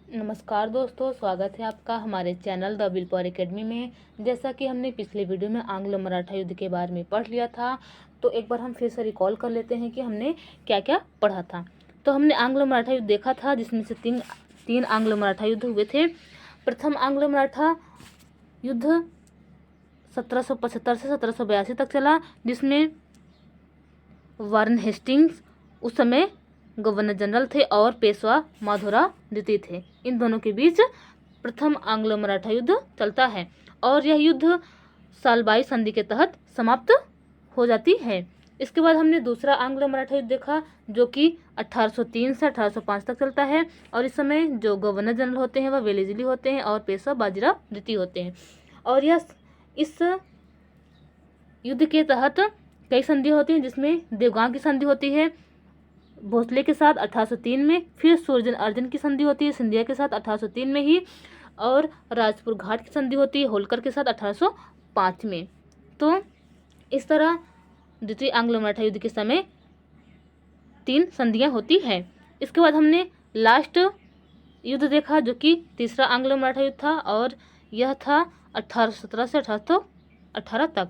नमस्कार दोस्तों, स्वागत है आपका हमारे channel the will power academy में। जैसा कि हमने पिछले वीडियो में आंग्लो मराठा युद्ध के बारे में पढ़ लिया था, तो एक बार हम फिर से रिकॉल कर लेते हैं कि हमने क्या क्या पढ़ा था। तो हमने आंग्लो मराठा युद्ध देखा था, जिसमें से तीन आंग्लो मराठा युद्ध हुए थे। प्रथम आंग्लो मराठा युद्ध 1775 से 1782 तक चला, जिसमें वारेन हेस्टिंग्स उस समय गवर्नर जनरल थे और पेशवा माधोराव द्वितीय थे। इन दोनों के बीच प्रथम आंग्लो मराठा युद्ध चलता है और यह युद्ध सालबाई संधि के तहत समाप्त हो जाती है। इसके बाद हमने दूसरा आंग्लो मराठा युद्ध देखा, जो कि 1803 से 1805 तक चलता है और इस समय जो गवर्नर जनरल होते हैं वह वेलेस्ली होते हैं और पेशवा बाजीराव द्वितीय होते हैं। और इस युद्ध के तहत कई संधि होती हैं, जिसमें देवगांव की संधि होती है भोसले के साथ 1803 में, फिर सूरजन अर्जन की संधि होती है सिंधिया के साथ 1803 में ही, और राजपुर घाट की संधि होती है होलकर के साथ 1805 में। तो इस तरह द्वितीय आंग्लो मराठा युद्ध के समय 3 संधियां होती है। इसके बाद हमने लास्ट युद्ध देखा, जो कि तीसरा आंग्लो मराठा युद्ध था और यह था 1817 से 1818 तक।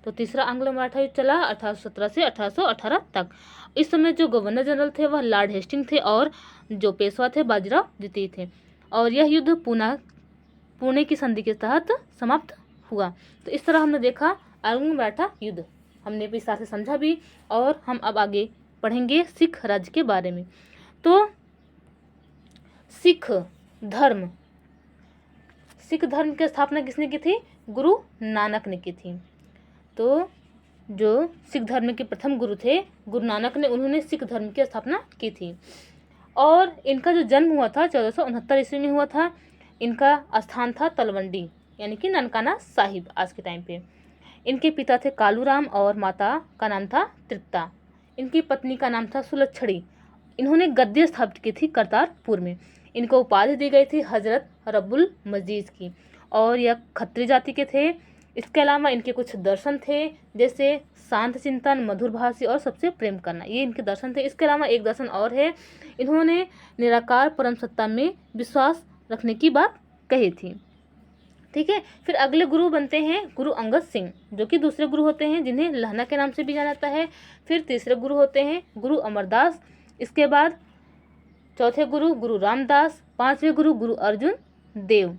तो तीसरा आंग्लो मराठा युद्ध चला 1817 से 1818 तक। इस समय जो गवर्नर जनरल थे वह लॉर्ड हेस्टिंग थे और जो पेशवा थे बाजीराव द्वितीय थे, और यह युद्ध पुणे की संधि के तहत समाप्त हुआ। तो इस तरह हमने देखा आंग्लो मराठा युद्ध, हमने भी साथ से समझा भी, और हम अब आगे पढ़ेंगे सिख राज्य के बारे में। तो सिख धर्म की स्थापना किसने की थी? गुरु नानक ने की थी। तो जो सिख धर्म के प्रथम गुरु थे गुरु नानक ने, उन्होंने सिख धर्म की स्थापना की थी और इनका जो जन्म हुआ था 1469 ईस्वी में हुआ था। इनका स्थान था तलवंडी, यानी कि ननकाना साहिब आज के टाइम पे। इनके पिता थे कालूराम और माता का नाम था तृप्ता। इनकी पत्नी का नाम था सुलक्षणी। इन्होंने गद्दी स्थापित की थी करतारपुर में। इनको उपाधि दी गई थी हजरत रब्बुल मजीद की, और यह खत्री जाति के थे। इसके अलावा इनके कुछ दर्शन थे, जैसे शांत चिंतन, मधुर भाषी और सबसे प्रेम करना, ये इनके दर्शन थे। इसके अलावा एक दर्शन और है, इन्होंने निराकार परम सत्ता में विश्वास रखने की बात कही थी। ठीक है, फिर अगले गुरु बनते हैं गुरु अंगद सिंह, जो कि दूसरे गुरु होते हैं, जिन्हें लहना के नाम से भी जाना जाता है। फिर तीसरे गुरु होते हैं गुरु अमरदास। इसके बाद चौथे गुरु गुरु रामदास। पांचवें गुरु गुरु अर्जुन देव,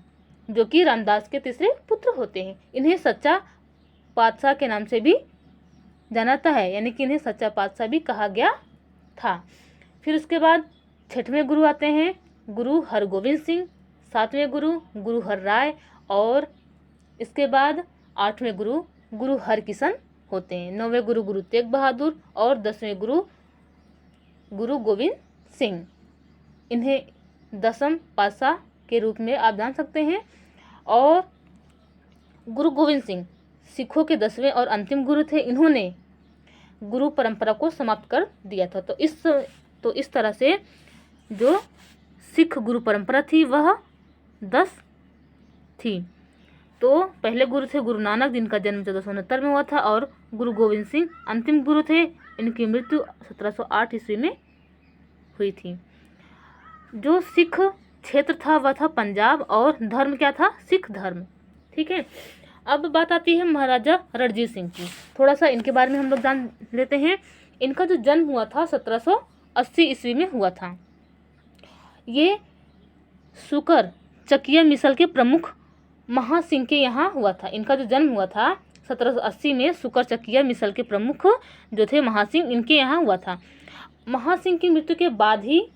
जो कि रामदास के तीसरे पुत्र होते हैं। इन्हें सच्चा पातशाह के नाम से भी जाना जाता है, यानी कि इन्हें सच्चा पातशाह भी कहा गया था। फिर उसके बाद छठवें गुरु आते हैं गुरु हरगोविंद सिंह। सातवें गुरु गुरु हर राय, और इसके बाद आठवें गुरु गुरु हरकिशन होते हैं। नौवें गुरु गुरु तेग बहादुर और 10वें गुरु गुरु गोविंद सिंह। इन्हें 10म पातशाह के रूप में आप जान सकते हैं। और गुरु गोविंद सिंह सिखों के 10वें और अंतिम गुरु थे। इन्होंने गुरु परंपरा को समाप्त कर दिया था। तो इस तरह से जो सिख गुरु परंपरा थी वह 10 थी। तो पहले गुरु थे गुरु नानक, जिनका जन्म 1469 में हुआ था, और गुरु गोविंद सिंह अंतिम गुरु थे। इनकी मृत्यु 1708 ईस्वी में हुई थी। जो सिख क्षेत्र था वह था पंजाब, और धर्म क्या था? सिख धर्म। ठीक है, अब बात आती है महाराजा रणजीत सिंह की। थोड़ा सा इनके बारे में हम लोग जान लेते हैं। इनका जो जन्म हुआ था 1780 ईस्वी में हुआ था। ये सुकर चकिया मिसल के प्रमुख महासिंह के यहाँ हुआ था। इनका जो जन्म हुआ था 1780 में सुकर चकिया मिसल के प्रमुख जो थे महासिंह, इनके यहाँ हुआ था। महासिंह की मृत्यु के बाद ही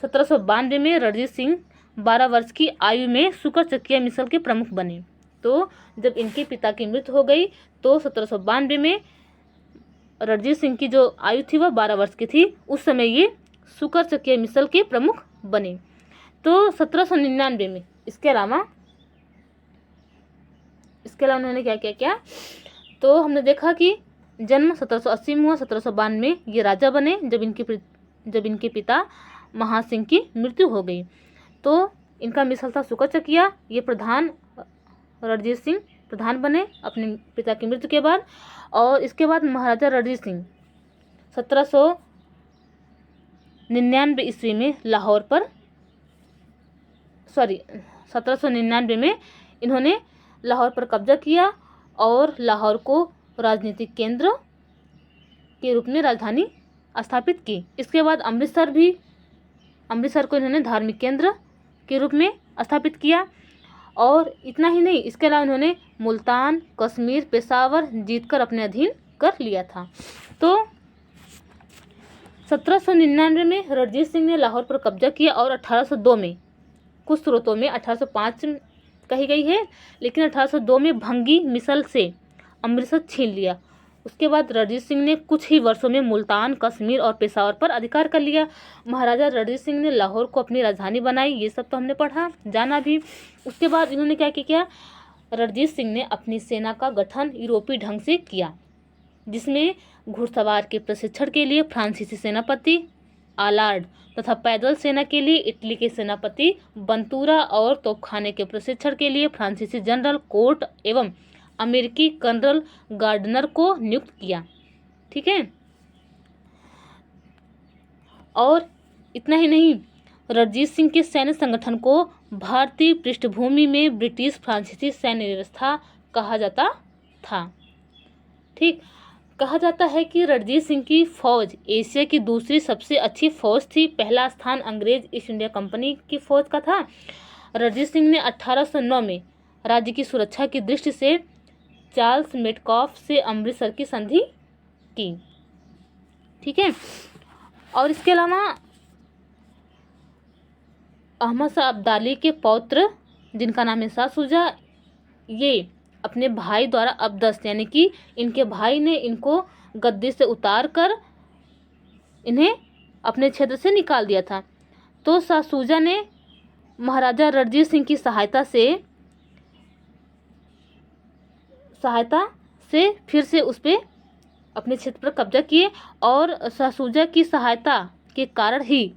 1792 में रणजीत सिंह 12 वर्ष की आयु में सुकर चकिया मिसल के प्रमुख बने। तो जब इनके पिता की मृत्यु हो गई तो 1792 में रणजीत सिंह की जो आयु थी वह 12 वर्ष की थी। उस समय ये सुकर चकिया मिसल के प्रमुख बने। तो 1799 में इसके अलावा उन्होंने क्या क्या किया, तो हमने देखा कि जन्म 1780 में हुआ, 1792 में ये राजा बने जब इनके पिता महासिंह की मृत्यु हो गई। तो इनका मिसल था सुकर चकिया। ये प्रधान रणजीत सिंह प्रधान बने अपने पिता की मृत्यु के बाद। और इसके बाद महाराजा रणजीत सिंह 1799 ईस्वी में लाहौर पर 1799 में इन्होंने लाहौर पर कब्जा किया और लाहौर को राजनीतिक केंद्र के रूप में राजधानी स्थापित की। इसके बाद अमृतसर को इन्होंने धार्मिक केंद्र के रूप में स्थापित किया। और इतना ही नहीं, इसके अलावा इन्होंने मुल्तान, कश्मीर, पेशावर जीतकर अपने अधीन कर लिया था। तो 1799 में रणजीत सिंह ने लाहौर पर कब्जा किया और 1802 में, कुछ स्रोतों में 1805 कही गई है, लेकिन 1802 में भंगी मिसल से अमृतसर छीन लिया। उसके बाद रणजीत सिंह ने कुछ ही वर्षों में मुल्तान, कश्मीर और पेशावर पर अधिकार कर लिया। महाराजा रणजीत सिंह ने लाहौर को अपनी राजधानी बनाई, ये सब तो हमने पढ़ा जाना भी। उसके बाद इन्होंने क्या किया, रणजीत सिंह ने अपनी सेना का गठन यूरोपीय ढंग से किया, जिसमें घुड़सवार के प्रशिक्षण के लिए फ्रांसीसी सेनापति आलार्ड तथा पैदल सेना के लिए इटली के सेनापति बंतूरा और तोपखाने के प्रशिक्षण के लिए फ्रांसीसी जनरल कोर्ट एवं अमेरिकी कर्नल गार्डनर को नियुक्त किया। ठीक है, और इतना ही नहीं, रणजीत सिंह के सैन्य संगठन को भारतीय पृष्ठभूमि में ब्रिटिश फ्रांसीसी सैन्य व्यवस्था कहा जाता था। ठीक, कहा जाता है कि रणजीत सिंह की फौज एशिया की दूसरी सबसे अच्छी फौज थी। पहला स्थान अंग्रेज ईस्ट इंडिया कंपनी की फौज का था। रणजीत सिंह ने 1809 में राज्य की सुरक्षा की दृष्टि से चार्ल्स मेटकॉफ से अमृतसर की संधि की। ठीक है, और इसके अलावा अहमद शाह अब्दाली के पौत्र, जिनका नाम है शाह शुजा, ये अपने भाई द्वारा अबदस्त, यानी कि इनके भाई ने इनको गद्दी से उतार कर इन्हें अपने क्षेत्र से निकाल दिया था। तो शाह शुजा ने महाराजा रणजीत सिंह की सहायता से फिर से उस पर अपने क्षेत्र पर कब्जा किए, और शाह शुजा की सहायता के कारण ही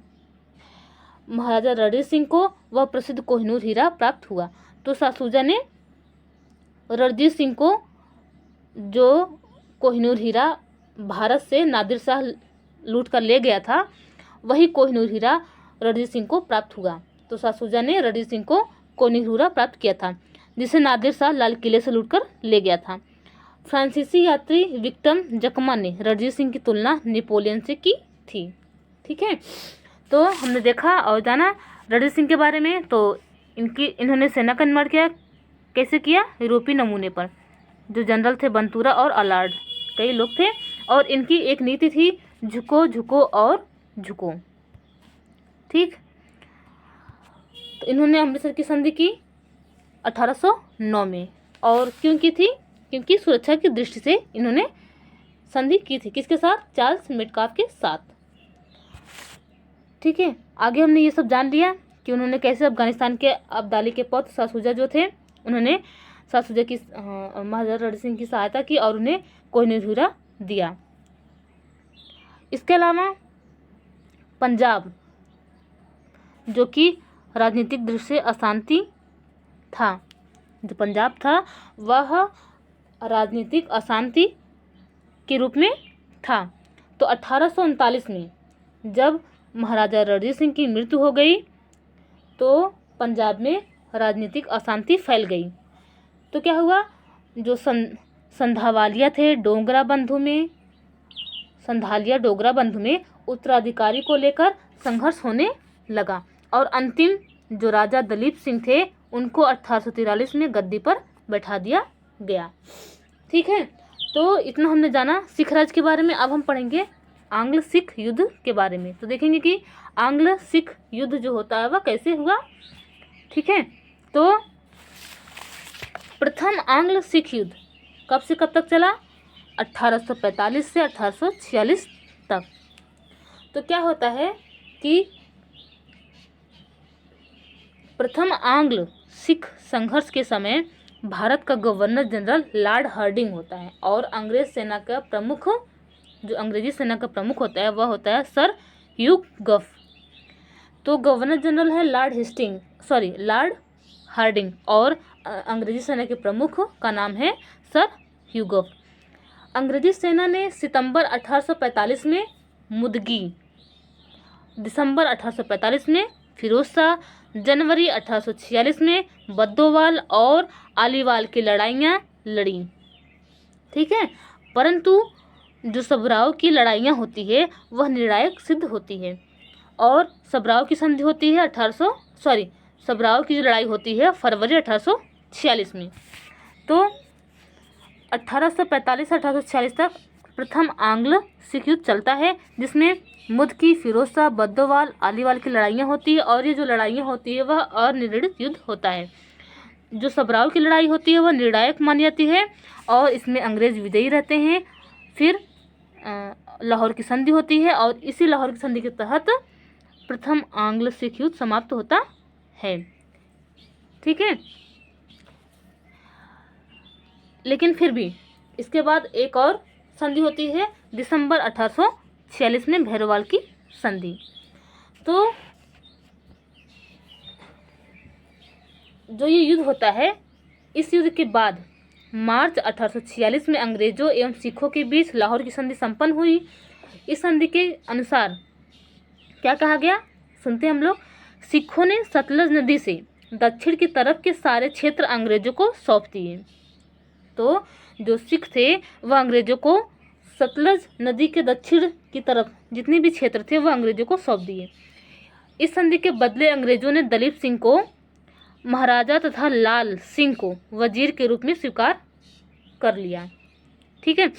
महाराजा रणजीत सिंह को वह प्रसिद्ध कोहिनूर हीरा प्राप्त हुआ। तो शाह शुजा ने रणजीत सिंह को जो कोहिनूर हीरा भारत से नादिर शाह लूट कर ले गया था, वही कोहिनूर हीरा रणजीत सिंह को प्राप्त हुआ। तो शाह शुजा ने रणजीत सिंह को कोहिनूर हीरा प्राप्त किया था, जिसे नादिर शाह लाल किले से लूट कर ले गया था। फ्रांसीसी यात्री विक्टम जकमा ने रणजीत सिंह की तुलना नेपोलियन से की थी। ठीक है, तो हमने देखा और जाना रणजीत सिंह के बारे में। तो इन्होंने सेना का निर्माण किया, कैसे किया, यूरोपीय नमूने पर। जो जनरल थे बंतूरा और अलार्ड, कई लोग थे, और इनकी एक नीति थी झुको झुको और झुको। ठीक, तो इन्होंने अमृतसर की संधि की 1809 में, और क्यों की थी, क्योंकि सुरक्षा की दृष्टि से इन्होंने संधि की थी। किसके साथ, चार्ल्स मेटकाफ के साथ। ठीक है, आगे हमने ये सब जान लिया कि उन्होंने कैसे अफगानिस्तान के अब्दाली के पौत्र शाह शुजा जो थे, उन्होंने शाह शुजा की महाराजा रणजीत सिंह की सहायता की और उन्हें कोहिनूर हीरा दिया। इसके अलावा पंजाब, जो कि राजनीतिक दृष्टि से अशांति था, जो पंजाब था वह राजनीतिक अशांति के रूप में था। तो 1839 में जब महाराजा रणजीत सिंह की मृत्यु हो गई, तो पंजाब में राजनीतिक अशांति फैल गई। तो क्या हुआ, जो संधालिया थे डोगरा बंधु में उत्तराधिकारी को लेकर संघर्ष होने लगा, और अंतिम जो राजा दलीप सिंह थे उनको 1843 में गद्दी पर बैठा दिया गया। ठीक है, तो इतना हमने जाना सिख राज के बारे में। अब हम पढ़ेंगे आंग्ल सिख युद्ध के बारे में। तो देखेंगे कि आंग्ल सिख युद्ध जो होता है वह कैसे हुआ। ठीक है, तो प्रथम आंग्ल सिख युद्ध कब से कब तक चला, 1845 से 1846 तक। तो क्या होता है कि प्रथम आंग्ल सिख संघर्ष के समय भारत का गवर्नर जनरल लॉर्ड हार्डिंग होता है, और अंग्रेजी सेना का प्रमुख होता है वह होता है सर ह्यूग गफ। तो गवर्नर जनरल है लॉर्ड हार्डिंग, और अंग्रेजी सेना के प्रमुख का नाम है सर ह्यूग गफ। अंग्रेजी सेना ने सितंबर 1845 में मुदगी, दिसंबर 1845 में फिरोज शाह, जनवरी 1846 में बद्दोवाल और आलीवाल की लड़ाइयाँ लड़ी। ठीक है, परंतु जो सबराव की लड़ाइयाँ होती है वह निर्णायक सिद्ध होती है और सबराव की संधि होती है सबराव की जो लड़ाई होती है फरवरी 1846 में। तो 1845 से 1846 तक प्रथम आंग्ल सिख युद्ध चलता है, जिसमें मुदकी, फिरोज शाह, बद्दोवाल, आलीवाल की लड़ाइयाँ होती है और ये जो लड़ाइयाँ होती है वह अनिर्णित युद्ध होता है। जो सबराव की लड़ाई होती है वह निर्णायक मानी जाती है और इसमें अंग्रेज विजयी रहते हैं। फिर लाहौर की संधि होती है और इसी लाहौर की संधि के तहत प्रथम आंग्ल सिख युद्ध समाप्त होता है। ठीक है, लेकिन फिर भी इसके बाद एक और संधि होती है दिसंबर 1846 में, भैरोवाल की संधि। तो जो ये युद्ध होता है, इस युद्ध के बाद मार्च 1846 में अंग्रेजों एवं सिखों के बीच लाहौर की संधि संपन्न हुई। इस संधि के अनुसार क्या कहा गया, सुनते हैं हम लोग। सिखों ने सतलज नदी से दक्षिण की तरफ के सारे क्षेत्र अंग्रेजों को सौंप दिए। तो जो सिख थे वह अंग्रेजों को सतलज नदी के दक्षिण की तरफ जितने भी क्षेत्र थे वह अंग्रेजों को सौंप दिए। इस संधि के बदले अंग्रेजों ने दलीप सिंह को महाराजा तथा लाल सिंह को वजीर के रूप में स्वीकार कर लिया। ठीक है,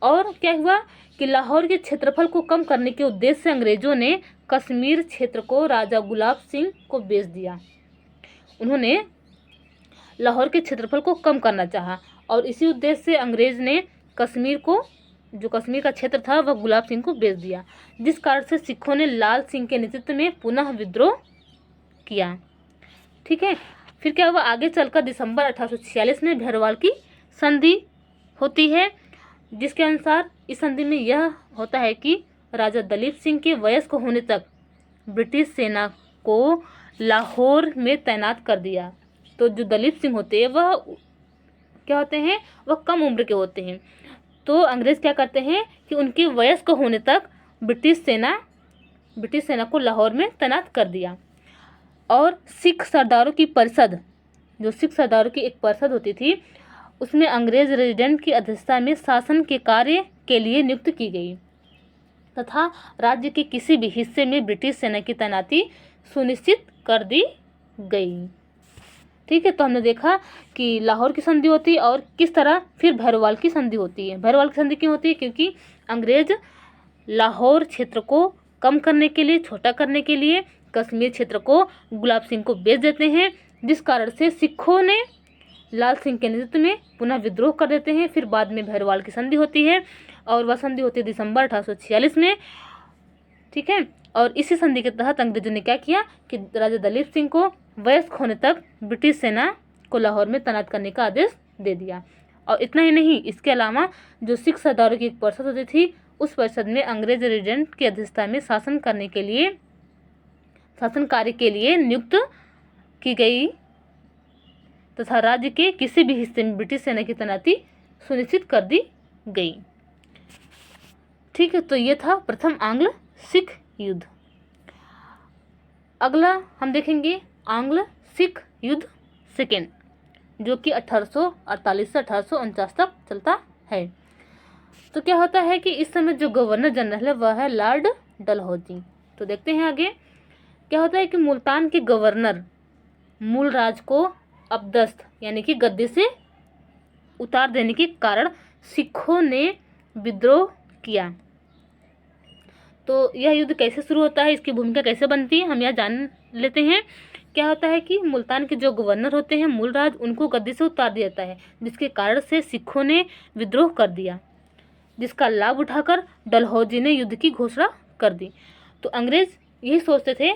और क्या हुआ कि लाहौर के क्षेत्रफल को कम करने के उद्देश्य से अंग्रेजों ने कश्मीर क्षेत्र को राजा गुलाब सिंह को बेच दिया। उन्होंने लाहौर के क्षेत्रफल को कम करना चाहा और इसी उद्देश्य से अंग्रेज ने कश्मीर को, जो कश्मीर का क्षेत्र था, वह गुलाब सिंह को बेच दिया, जिस कारण से सिखों ने लाल सिंह के नेतृत्व में पुनः विद्रोह किया। ठीक है, फिर क्या हुआ, आगे चलकर दिसंबर 1846 में भैरोवाल की संधि होती है, जिसके अनुसार इस संधि में यह होता है कि राजा दलीप सिंह के वयस्क होने तक ब्रिटिश सेना को लाहौर में तैनात कर दिया। तो जो दलीप सिंह होते हैं वह क्या होते हैं, वह कम उम्र के होते हैं। तो अंग्रेज क्या करते हैं कि उनके वयस्क होने तक ब्रिटिश सेना को लाहौर में तैनात कर दिया। और सिख सरदारों की परिषद, जो सिख सरदारों की एक परिषद होती थी, उसमें अंग्रेज रेजिडेंट की अध्यक्षता में शासन के कार्य के लिए नियुक्त की गई तथा राज्य के किसी भी हिस्से में ब्रिटिश सेना की तैनाती सुनिश्चित कर दी गई। ठीक है, तो हमने देखा कि लाहौर की संधि होती है और किस तरह फिर भैरोवाल की संधि होती है। भैरोवाल की संधि क्यों होती है, क्योंकि अंग्रेज लाहौर क्षेत्र को कम करने के लिए, छोटा करने के लिए कश्मीर क्षेत्र को गुलाब सिंह को बेच देते हैं, जिस कारण से सिखों ने लाल सिंह के नेतृत्व में पुनः विद्रोह कर देते हैं। फिर बाद में भैरोवाल की संधि होती है और वह संधि होती है दिसंबर 1846 में। ठीक है, और इसी संधि के तहत अंग्रेजों ने क्या किया कि राजा दलीप सिंह को वयस्क होने तक ब्रिटिश सेना को लाहौर में तैनात करने का आदेश दे दिया। और इतना ही नहीं, इसके अलावा जो सिख सरदारों की एक परिषद होती थी, उस परिषद में अंग्रेज रेजिडेंट की अध्यक्षता में शासन कार्य के लिए नियुक्त की गई तथा राज्य के किसी भी हिस्से में ब्रिटिश सेना की तैनाती सुनिश्चित कर दी गई। ठीक है, तो ये था प्रथम आंग्ल सिख युद्ध। अगला हम देखेंगे आंग्ल सिख युद्ध सेकेंड, जो कि 1848 से 1849 तक चलता है। तो क्या होता है कि इस समय जो गवर्नर जनरल है वह है लॉर्ड डलहौजी। तो देखते हैं आगे क्या होता है कि मुल्तान के गवर्नर मूलराज को अपदस्थ यानी कि गद्दी से उतार देने के कारण सिखों ने विद्रोह किया। तो यह युद्ध कैसे शुरू होता है, इसकी भूमिका कैसे बनती है, हम यह जान लेते हैं। क्या होता है कि मुल्तान के जो गवर्नर होते हैं मूलराज, उनको गद्दी से उतार दिया जाता है, जिसके कारण से सिखों ने विद्रोह कर दिया, जिसका लाभ उठाकर डलहौजी ने युद्ध की घोषणा कर दी। तो अंग्रेज यही सोचते थे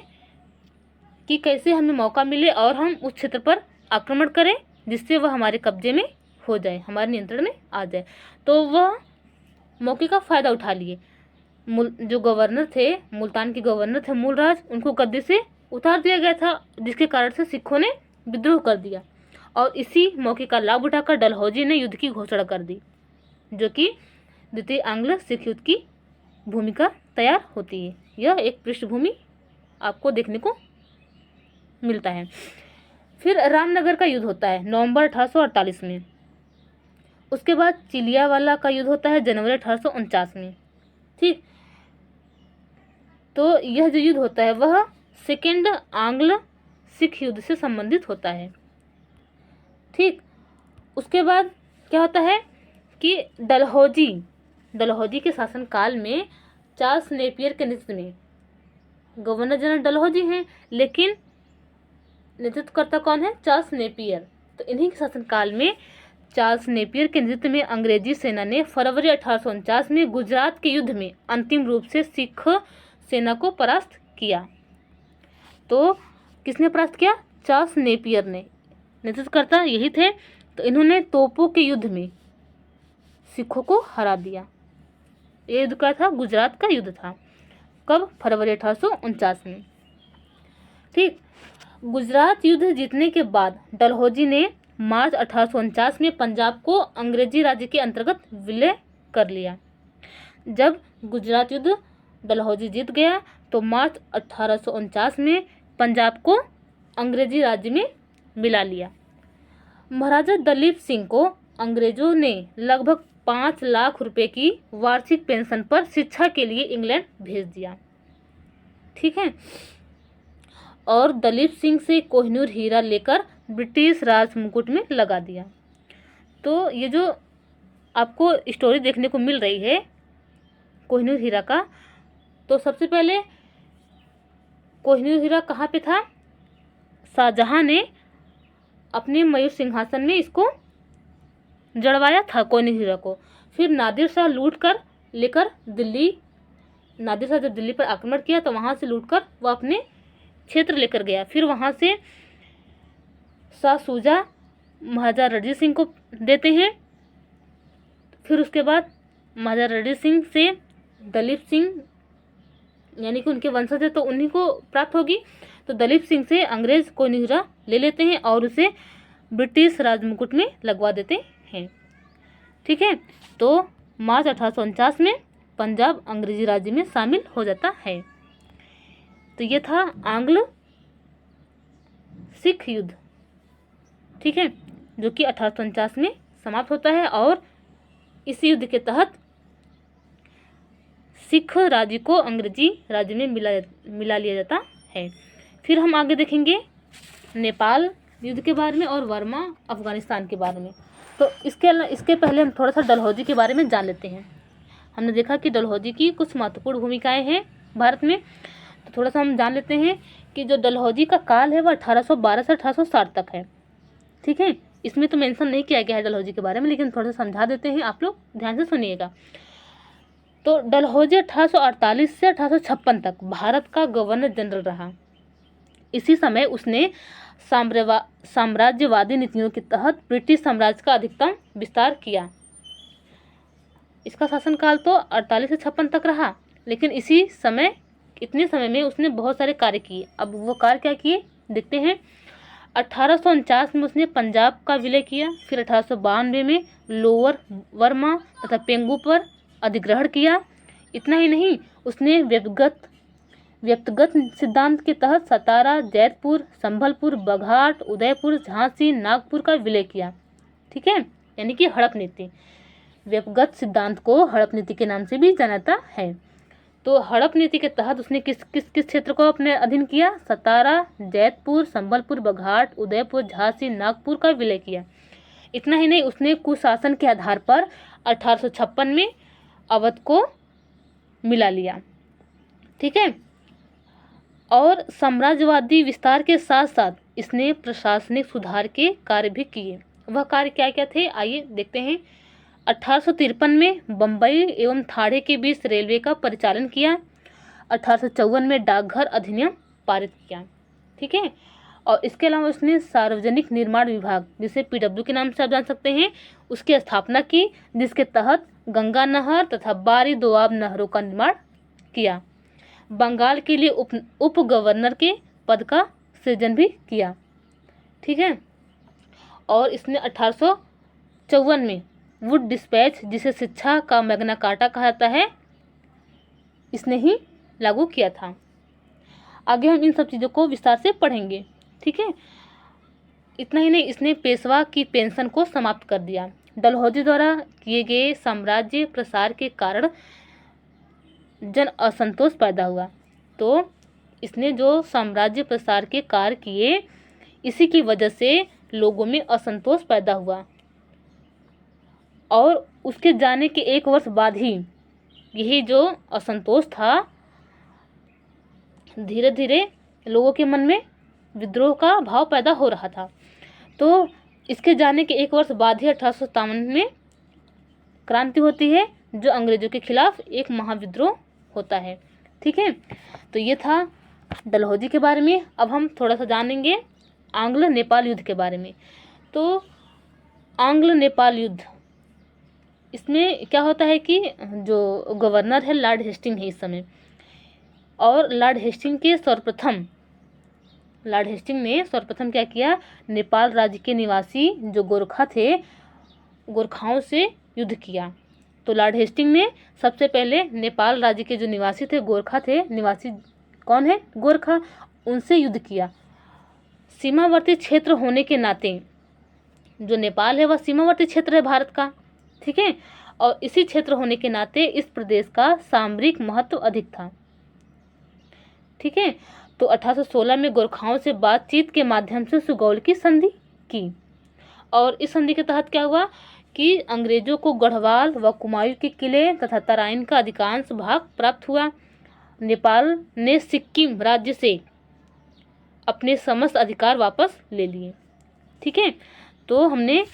कि कैसे हमें मौका मिले और हम उस क्षेत्र पर आक्रमण करें जिससे वह हमारे कब्जे में हो जाए, हमारे नियंत्रण में आ जाए। तो वह मौके का फ़ायदा उठा लिए। जो गवर्नर थे, मुल्तान के गवर्नर थे मूलराज, उनको गद्दी से उतार दिया गया था, जिसके कारण से सिखों ने विद्रोह कर दिया और इसी मौके का लाभ उठाकर डलहौजी ने युद्ध की घोषणा कर दी, जो कि द्वितीय आंग्ल सिख युद्ध की भूमिका तैयार होती है। यह एक पृष्ठभूमि आपको देखने को मिलता है। फिर रामनगर का युद्ध होता है नवंबर 1848 में। उसके बाद चिलियावाला का युद्ध होता है जनवरी 1849 में। ठीक, तो यह जो युद्ध होता है वह सेकेंड आंग्ल सिख युद्ध से संबंधित होता है। ठीक, उसके बाद क्या होता है कि डलहौजी के शासनकाल में चार्ल्स नेपियर के नेतृत्व में, गवर्नर जनरल डलहौजी हैं लेकिन नेतृत्वकर्ता कौन है? Charles Napier. तो इन्हीं के शासनकाल में चार्ल्स नेपियर के नेतृत्व में अंग्रेजी सेना ने फरवरी 1849 में गुजरात के युद्ध में अंतिम रूप से सिख सेना को परास्त किया। तो किसने परास्त किया? चार्ल्स नेपियर ने। नेतृत्वकर्ता यही थे। तो इन्होंने तोपों के युद्ध में सिखों को हरा दिया। ये युद्ध क्या था? गुजरात का युद्ध था। कब? फरवरी 1849 में। ठीक, गुजरात युद्ध जीतने के बाद डलहौजी ने मार्च 1849 में पंजाब को अंग्रेजी राज्य के अंतर्गत विलय कर लिया। जब गुजरात युद्ध डलहौजी जीत गया तो मार्च 1849 में पंजाब को अंग्रेजी राज्य में मिला लिया। महाराजा दलीप सिंह को अंग्रेजों ने लगभग 5 लाख रुपए की वार्षिक पेंशन पर शिक्षा के लिए इंग्लैंड भेज दिया। ठीक है, और दलीप सिंह से कोहिनूर हीरा लेकर ब्रिटिश राज मुकुट में लगा दिया। तो ये जो आपको स्टोरी देखने को मिल रही है कोहिनूर हीरा का, तो सबसे पहले कोहिनूर हीरा कहाँ पे था? शाहजहां ने अपने मयूर सिंहासन में इसको जड़वाया था कोहिनूर हीरा को। फिर नादिर शाह लूट कर लेकर नादिर शाह जब दिल्ली पर आक्रमण किया तो वहाँ से लूट कर वह अपने क्षेत्र लेकर गया। फिर वहाँ से शाह शुजा महाराजा रणजीत सिंह को देते हैं। फिर उसके बाद महाराजा रणजीत सिंह से दलीप सिंह यानी कि उनके वंशज है तो उन्हीं को प्राप्त होगी। तो दलीप सिंह से अंग्रेज कोहिनूर हीरा ले लेते हैं और उसे ब्रिटिश राज मुकुट में लगवा देते हैं। ठीक है, तो मार्च 1849 में पंजाब अंग्रेजी राज्य में शामिल हो जाता है। तो ये था आंग्ल सिख युद्ध। ठीक है, जो कि 1849 में समाप्त होता है और इस युद्ध के तहत सिख राज्य को अंग्रेजी राज्य में मिला लिया जाता है। फिर हम आगे देखेंगे नेपाल युद्ध के बारे में और बर्मा अफगानिस्तान के बारे में। तो इसके पहले हम थोड़ा सा डलहौजी के बारे में जान लेते हैं। हमने देखा कि डलहौजी की कुछ महत्वपूर्ण भूमिकाएं हैं भारत में, तो थोड़ा सा हम जान लेते हैं कि जो डलहौजी का काल है वह 1812 से 1860 तक है। ठीक है, इसमें तो मेंशन नहीं किया गया है डलहौजी के बारे में, लेकिन थोड़ा सा समझा देते हैं, आप लोग ध्यान से सुनिएगा। तो डलहौजी 1848 से 1856 तक भारत का गवर्नर जनरल रहा। इसी समय उसने साम्राज्यवादी नीतियों के तहत ब्रिटिश साम्राज्य का अधिकतम विस्तार किया। इसका शासनकाल तो 48 से 56 तक रहा, लेकिन इतने समय में उसने बहुत सारे कार्य किए। अब वो कार्य क्या किए देखते हैं। 1849 में उसने पंजाब का विलय किया। फिर 1892 में लोअर बर्मा तथा पेंगू पर अधिग्रहण किया। इतना ही नहीं, उसने व्यक्तिगत सिद्धांत के तहत सतारा, जैतपुर, संभलपुर, बघाट, उदयपुर, झांसी, नागपुर का विलय किया। ठीक है, यानी कि हड़प नीति। व्यक्तिगत सिद्धांत को हड़प नीति के नाम से भी जाना जाता है। तो हड़प नीति के तहत उसने किस क्षेत्र को अपने अधीन किया? सतारा, जैतपुर, संभलपुर, बघाट, उदयपुर, झांसी, नागपुर का विलय किया। इतना ही नहीं, उसने कुशासन के आधार पर 1856 में अवध को मिला लिया। ठीक है, और साम्राज्यवादी विस्तार के साथ साथ इसने प्रशासनिक सुधार के कार्य भी किए। वह कार्य क्या क्या थे आइए देखते हैं। 1853 में बम्बई एवं ठाणे के बीच रेलवे का परिचालन किया। 1854 में डाकघर अधिनियम पारित किया। ठीक है, और इसके अलावा उसने सार्वजनिक निर्माण विभाग, जिसे पीडब्ल्यू के नाम से आप जान सकते हैं, उसकी स्थापना की, जिसके तहत गंगा नहर तथा बारी दोआब नहरों का निर्माण किया। बंगाल के लिए उप गवर्नर के पद का सृजन भी किया। ठीक है, और इसने 1854 में वुड डिस्पैच, जिसे शिक्षा का मैग्ना कार्टा कहा जाता है, इसने ही लागू किया था। आगे हम इन सब चीज़ों को विस्तार से पढ़ेंगे। ठीक है। इतना ही नहीं, इसने पेशवा की पेंशन को समाप्त कर दिया। डलहौजी द्वारा किए गए साम्राज्य प्रसार के कारण जन असंतोष पैदा हुआ। तो इसने जो साम्राज्य प्रसार के कार्य किए, इसी की वजह से लोगों में असंतोष पैदा हुआ और उसके जाने के 1 वर्ष बाद ही यही जो असंतोष था, धीरे धीरे लोगों के मन में विद्रोह का भाव पैदा हो रहा था। तो इसके जाने के 1 वर्ष बाद ही 1857 में क्रांति होती है, जो अंग्रेजों के खिलाफ एक महाविद्रोह होता है। ठीक है, तो ये था डलहौजी के बारे में। अब हम थोड़ा सा जानेंगे आंग्ल नेपाल युद्ध के बारे में। तो आंग्ल नेपाल युद्ध, इसमें क्या होता है कि जो गवर्नर है लॉर्ड हेस्टिंग है इस समय, और लॉर्ड हेस्टिंग ने सर्वप्रथम क्या किया, नेपाल राज्य के निवासी जो गोरखा थे, गोरखाओं से युद्ध किया। तो लॉर्ड हेस्टिंग ने सबसे पहले नेपाल राज्य के जो निवासी थे, गोरखा थे, निवासी कौन है, गोरखा, उनसे युद्ध किया। सीमावर्ती क्षेत्र होने के नाते जो नेपाल है वह सीमावर्ती क्षेत्र है भारत का। ठीक है, और इसी क्षेत्र होने के नाते इस प्रदेश का सामरिक महत्व अधिक था। ठीक है, तो 1816 में गोरखाओं से बातचीत के माध्यम से सुगौल की संधि की, और इस संधि के तहत क्या हुआ कि अंग्रेजों को गढ़वाल व कुमायूं के किले तथा तराइन का अधिकांश भाग प्राप्त हुआ। नेपाल ने सिक्किम राज्य से अपने समस्त अधिकार वापस ले लिए। ठीक है, तो हमने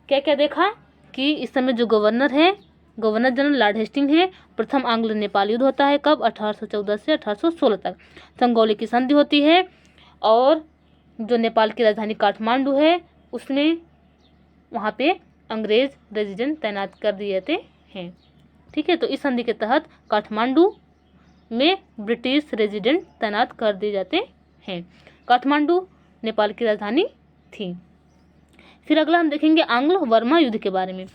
क्या क्या देखा कि इस समय जो गवर्नर है, गवर्नर जनरल लॉर्ड हेस्टिंग है। प्रथम आंग्ल नेपाल युद्ध होता है कब, 1814 से 1816 तक। संगौली की संधि होती है, और जो नेपाल की राजधानी काठमांडू है उसमें वहाँ पे अंग्रेज रेजिडेंट तैनात कर दिए जाते हैं। ठीक है, तो इस संधि के तहत काठमांडू में ब्रिटिश रेजिडेंट तैनात कर दिए जाते हैं। काठमांडू नेपाल की राजधानी थी। फिर अगला हम देखेंगे आंग्ल वर्मा युद्ध के बारे में।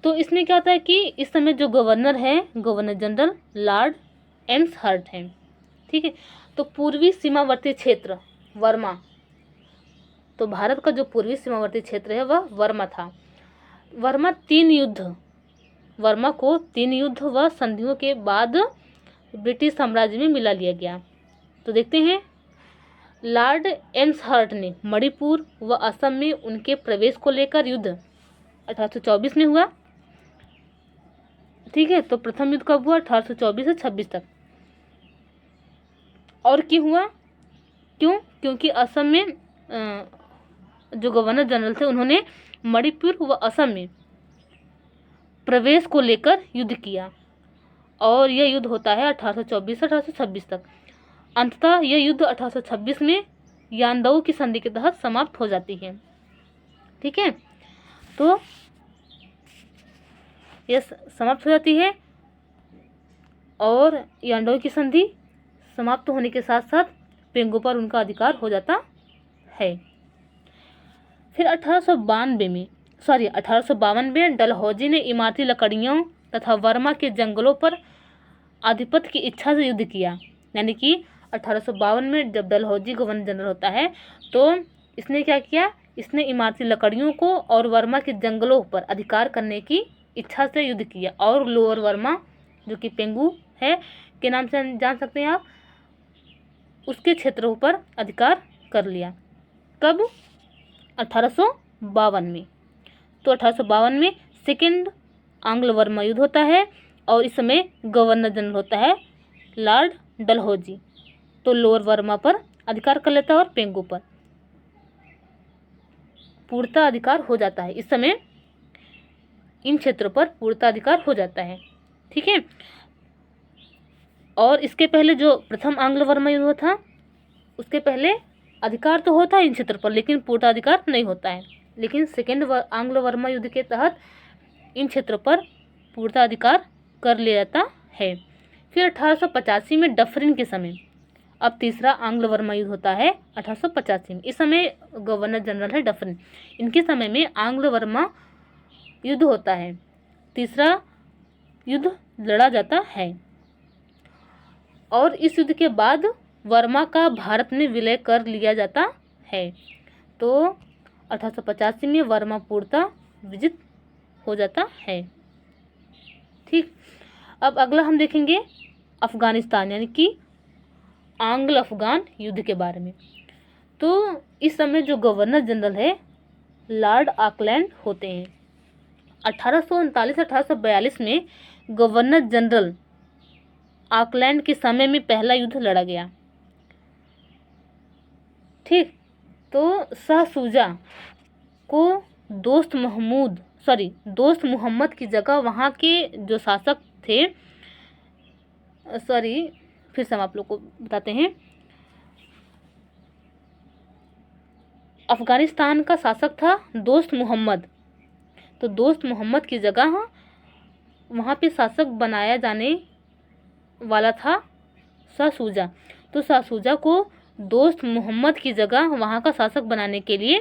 तो इसमें क्या होता है कि इस समय जो गवर्नर है, गवर्नर जनरल लॉर्ड एम्सहर्ट हैं। ठीक है, तो पूर्वी सीमावर्ती क्षेत्र वर्मा, तो भारत का जो पूर्वी सीमावर्ती क्षेत्र है वह वर्मा था। वर्मा को 3 युद्ध व संधियों के बाद ब्रिटिश साम्राज्य में मिला लिया गया। तो देखते हैं, लॉर्ड एम्सहर्ट ने मणिपुर व असम में उनके प्रवेश को लेकर युद्ध 1824 में हुआ। ठीक है, तो प्रथम युद्ध कब हुआ, 1824 से 26 तक। और क्योंकि असम में जो गवर्नर जनरल थे उन्होंने मणिपुर व असम में प्रवेश को लेकर युद्ध किया, और यह युद्ध होता है 1824 से 1826 तक। अंततः यह युद्ध 1826 में यानदऊ की संधि के तहत समाप्त हो जाती है। ठीक है, तो यह समाप्त हो जाती है, और यानदऊ की संधि समाप्त होने के साथ साथ पेंगो पर उनका अधिकार हो जाता है। फिर 1852 में डलहौजी ने इमारती लकड़ियों तथा वर्मा के जंगलों पर आधिपत्य की इच्छा से युद्ध किया। यानी कि 1852 में जब डलहौजी गवर्नर जनरल होता है तो इसने क्या किया, इसने इमारती लकड़ियों को और वर्मा के जंगलों पर अधिकार करने की इच्छा से युद्ध किया, और लोअर वर्मा जो कि पेंगू है के नाम से जान सकते हैं आप, उसके क्षेत्रों पर अधिकार कर लिया। कब, 1852 में। तो 1852 में सेकेंड आंग्ल वर्मा युद्ध होता है, और इस समय गवर्नर जनरल होता है लॉर्ड डलहौजी। तो लोअर वर्मा पर अधिकार कर लेता है और पेंगू पर पूर्णता अधिकार हो जाता है। इस समय इन क्षेत्रों पर पूर्णता अधिकार हो जाता है। ठीक है, और इसके पहले जो प्रथम आंग्ल वर्मा युद्ध था उसके पहले अधिकार तो होता है इन क्षेत्र पर, लेकिन पूर्णता अधिकार नहीं होता है। लेकिन सेकेंड आंग्ल वर्मा युद्ध के तहत इन क्षेत्रों पर पूर्णता अधिकार कर लिया जाता है। फिर 1885 में डफरिन के समय अब तीसरा आंग्ल वर्मा युद्ध होता है 1885 में। इस समय गवर्नर जनरल है डफरिन। इनके समय में आंग्ल वर्मा युद्ध होता है, तीसरा युद्ध लड़ा जाता है। और इस युद्ध के बाद वर्मा का भारत में विलय कर लिया जाता है। तो 1885 में वर्मा पूर्णतः विजित हो जाता है। ठीक, अब अगला हम देखेंगे अफगानिस्तान यानी कि आंग्ल अफगान युद्ध के बारे में। तो इस समय जो गवर्नर जनरल है लॉर्ड ऑकलैंड होते हैं। 1839-1842 में गवर्नर जनरल ऑकलैंड के समय में पहला युद्ध लड़ा गया। ठीक, तो शाह शुजा को दोस्त मोहम्मद की जगह वहाँ के जो शासक थे, फिर से हम आप लोग को बताते हैं। अफगानिस्तान का शासक था दोस्त मोहम्मद, तो दोस्त मोहम्मद की जगह वहाँ पे शासक बनाया जाने वाला था शाह शुजा। तो शाह शुजा को दोस्त मोहम्मद की जगह वहाँ का शासक बनाने के लिए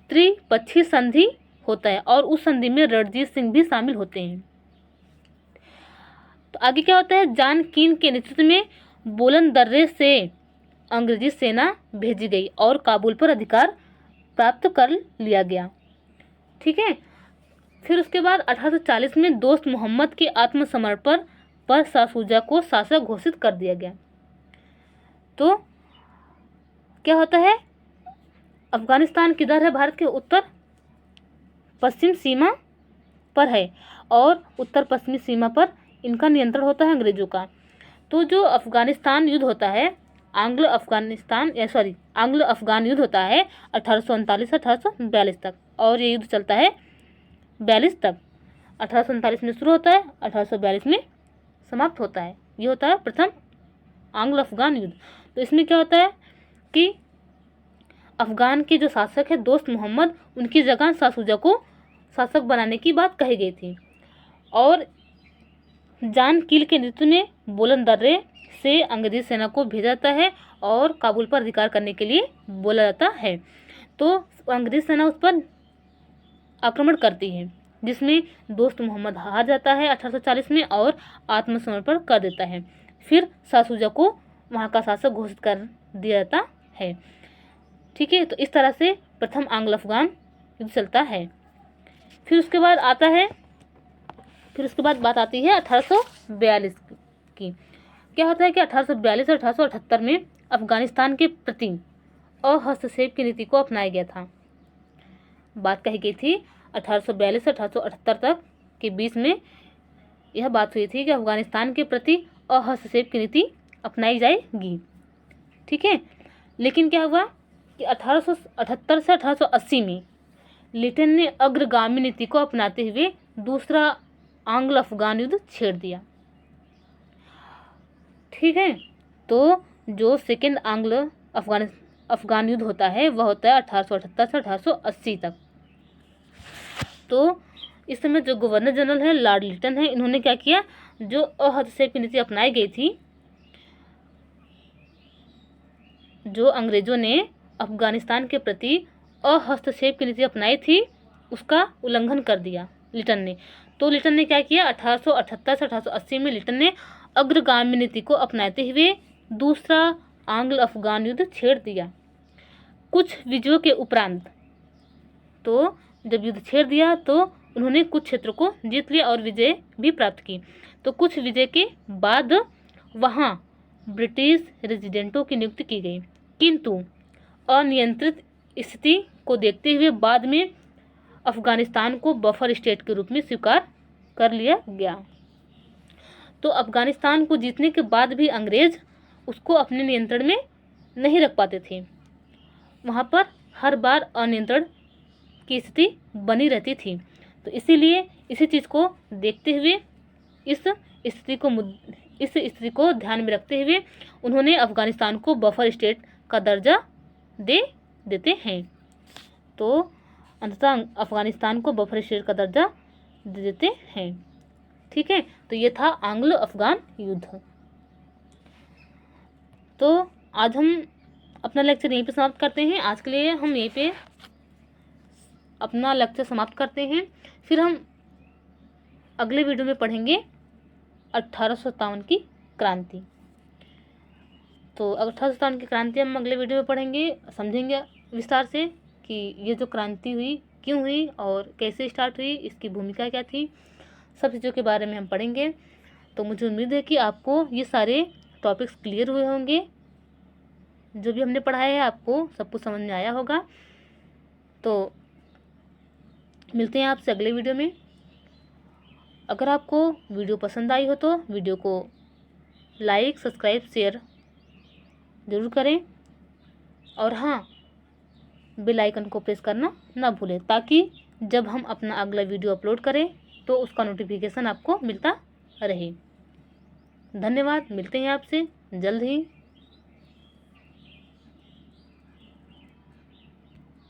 त्रिपक्षीय संधि होता है और उस संधि में रणजीत सिंह भी शामिल होते हैं। तो आगे क्या होता है, जॉन कीन के नेतृत्व में बोलन दर्रे से अंग्रेजी सेना भेजी गई और काबुल पर अधिकार प्राप्त कर लिया गया। ठीक है, फिर उसके बाद 1840 में दोस्त मोहम्मद के आत्मसमर्पण पर शाह शुजा को शासक घोषित कर दिया गया। तो क्या होता है, अफगानिस्तान किधर है, भारत के उत्तर पश्चिम सीमा पर है और उत्तर पश्चिमी सीमा पर इनका नियंत्रण होता है अंग्रेजों का। तो जो अफगानिस्तान युद्ध होता है आंग्ल अफगान युद्ध होता है 1839 से 1842 तक और ये युद्ध चलता है 42 तक। 1839 में शुरू होता है, 1842 में समाप्त होता है। ये होता है प्रथम आंग्ल अफगान युद्ध। तो इसमें क्या होता है कि अफगान के जो शासक है दोस्त मोहम्मद, उनकी जगह शाह शुजा को शासक बनाने की बात कही गई थी और जॉन कील के नेतृत्व में बोलन दर्रे से अंग्रेजी सेना को भेजा जाता है और काबुल पर अधिकार करने के लिए बोला जाता है। तो अंग्रेजी सेना उस पर आक्रमण करती है जिसमें दोस्त मोहम्मद हार जाता है 1840 में और आत्मसमर्पण कर देता है। फिर शाह शुजा को वहाँ का शासक घोषित कर दिया जाता है। ठीक है, तो इस तरह से प्रथम आंग्ल अफगान युद्ध चलता है। फिर उसके बाद बात आती है 1842 की। क्या होता है कि 1842 और 1878 में अफगानिस्तान के प्रति हस्तक्षेप की नीति को अपनाया गया था। बात कही गई थी 1842 से 1878 तक के बीच में यह बात हुई थी कि अफगानिस्तान के प्रति हस्तक्षेप की नीति अपनाई जाएगी। ठीक है, लेकिन क्या हुआ कि 1878 से 1880 में लिटन ने अग्रगामी नीति को अपनाते हुए दूसरा आंग्ल अफगान युद्ध छेड़ दिया। ठीक है, तो जो सेकेंड आंग्ल अफगान युद्ध होता है वह होता है 1878 से 1880 तक। तो इस समय जो गवर्नर जनरल है लॉर्ड लिटन है, इन्होंने क्या किया, जो हस्तक्षेप की नीति अपनाई गई थी, जो अंग्रेजों ने अफगानिस्तान के प्रति हस्तक्षेप की नीति अपनाई थी उसका उल्लंघन कर दिया लिटन ने। तो लिटन ने क्या किया, 1878 से 1880 में लिटन ने अग्रगामी नीति को अपनाते हुए दूसरा आंग्ल अफगान युद्ध छेड़ दिया। कुछ विजयों के उपरांत, तो जब युद्ध छेड़ दिया तो उन्होंने कुछ क्षेत्रों को जीत लिया और विजय भी प्राप्त की। तो कुछ विजय के बाद वहाँ ब्रिटिश रेजिडेंटों की नियुक्ति की गई, किंतु अनियंत्रित स्थिति को देखते हुए बाद में अफगानिस्तान को बफर स्टेट के रूप में स्वीकार कर लिया गया। तो अफगानिस्तान को जीतने के बाद भी अंग्रेज उसको अपने नियंत्रण में नहीं रख पाते थे। वहाँ पर हर बार अनियंत्रण की स्थिति बनी रहती थी। तो इसीलिए इसी चीज़ को देखते हुए इस स्थिति को ध्यान में रखते हुए उन्होंने अफगानिस्तान को बफर स्टेट का दर्जा दे देते हैं। तो अंततः अफगानिस्तान को बफर स्टेट का दर्जा दे देते हैं। ठीक है, तो ये था आंग्लो अफगान युद्ध। तो आज हम अपना लेक्चर यहीं पे समाप्त करते हैं। आज के लिए हम यहीं पे अपना लेक्चर समाप्त करते हैं। फिर हम अगले वीडियो में पढ़ेंगे 1857 की क्रांति। तो तो 1857 की क्रांति हम अगले वीडियो में पढ़ेंगे, समझेंगे विस्तार से कि ये जो क्रांति हुई क्यों हुई और कैसे स्टार्ट हुई, इसकी भूमिका क्या थी, सब चीज़ों के बारे में हम पढ़ेंगे। तो मुझे उम्मीद है कि आपको ये सारे टॉपिक्स क्लियर हुए होंगे, जो भी हमने पढ़ाया है आपको सब कुछ समझ में आया होगा। तो मिलते हैं आपसे अगले वीडियो में। अगर आपको वीडियो पसंद आई हो तो वीडियो को लाइक, सब्सक्राइब, शेयर ज़रूर करें और हाँ, बेल आइकन को प्रेस करना ना भूलें, ताकि जब हम अपना अगला वीडियो अपलोड करें तो उसका नोटिफिकेशन आपको मिलता रहे। धन्यवाद, मिलते हैं आपसे जल्द ही।